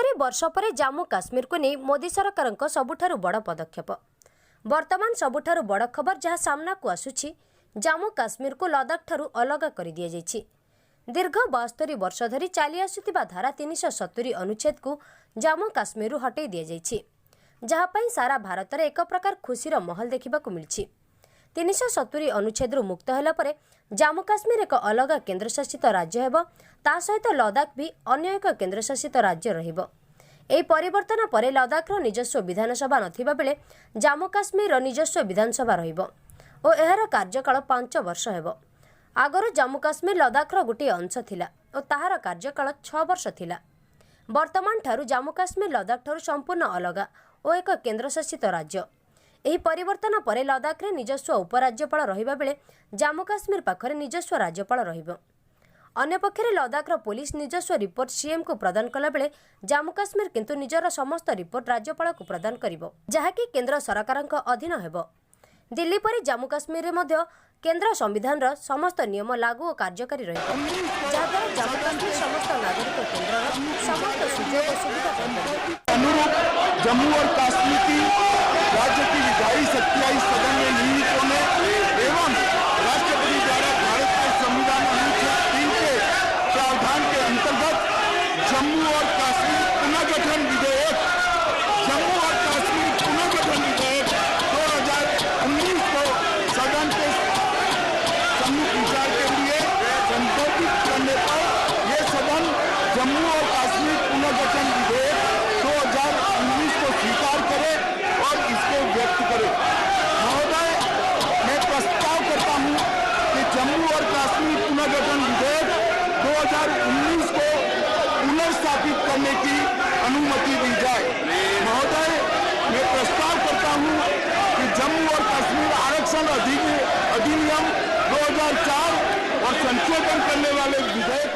71 वर्ष पर जम्मू काश्मीर को नहीं मोदी सरकार सबुठारु बड़ पदक्षेप। वर्तमान सबुठारु बड़ खबर जहां सामना को आसुछि जम्मू काश्मीर को लद्दाख ठारू अलग कर दिया जायछि। दीर्घ 72 वर्ष धरी चली आसुथिबा धारा 370 अनुच्छेद को जम्मू काश्मीर हटै दिया जायछि, जहाँ पई सारा भारत में एक प्रकार खुशीर महल देखा मिली। 370 अनुच्छेद मुक्त होला परे जम्मू काश्मीर एक अलग केन्द्रशासित राज्य हेब, ता सहित लद्दाख भी अन्य एक केन्द्रशासित राज्य रहिबो। एही परिवर्तन परे लद्दाखर निजस्व विधानसभा नथिबा बेले जम्मू काश्मीर निजस्व विधानसभा रहिबो और एहार कार्यकाल 5 वर्ष हेबो। आगरो जम्मू काश्मीर लद्दाखर गोटे अंश थिला और ताहार कार्यकाल 6 वर्ष थिला। वर्तमान ठारू जम्मू काश्मीर लद्दाख ठारू संपूर्ण अलग और एक केन्द्रशासित राज्य। एही परिवर्तन परे लद्दाख रे निजस्व उपराज्यपाल रहिबा बेले जम्मू काश्मीर पाखरे निजस्व राज्यपाल रहिबो। अन्य पक्षरे लद्दाखर पुलिस निजस्व रिपोर्ट सीएम को प्रदान कला बेले जम्मू काश्मीर किंतु निजर समस्त रिपोर्ट राज्यपाल को प्रदान करिबो, जहाँकि केंद्र सरकारक अधीन हेबो। दिल्ली परि जम्मू काश्मीर मध्य केंद्र संविधान रो समस्त नियम लागू और कार्यकारी रहिबो, जहाँद्वारा जम्मू काश्मीर समस्त नागरिक केंद्र समस्त सुयोग और सुविधा पाइबो। अनुरूप जम्मू और काश्मीर की राज्य की विधायी शक्तियां इस सदन में निहित होने एवं राष्ट्रपति द्वारा भारत के संविधान अनुच्छेद 3 के प्रावधान के अंतर्गत जम्मू और काश्मीर पुनर्गठन विधेयक 2019 को सदन के सम्मुख विचार के लिए संशोधित करने पर यह सदन जम्मू और काश्मीर पुनर्गठन विधेयक 2019 को स्वीकार करे और इसको व्यक्त करे। महोदय, मैं प्रस्ताव करता हूं कि जम्मू और काश्मीर पुनर्गठन विधेयक 2019 को पुनर्स्थापित करने की अनुमति दी जाए। महोदय, मैं प्रस्ताव करता हूं कि जम्मू और कश्मीर आरक्षण अधिनियम 2004 और संशोधन करने वाले विधेयक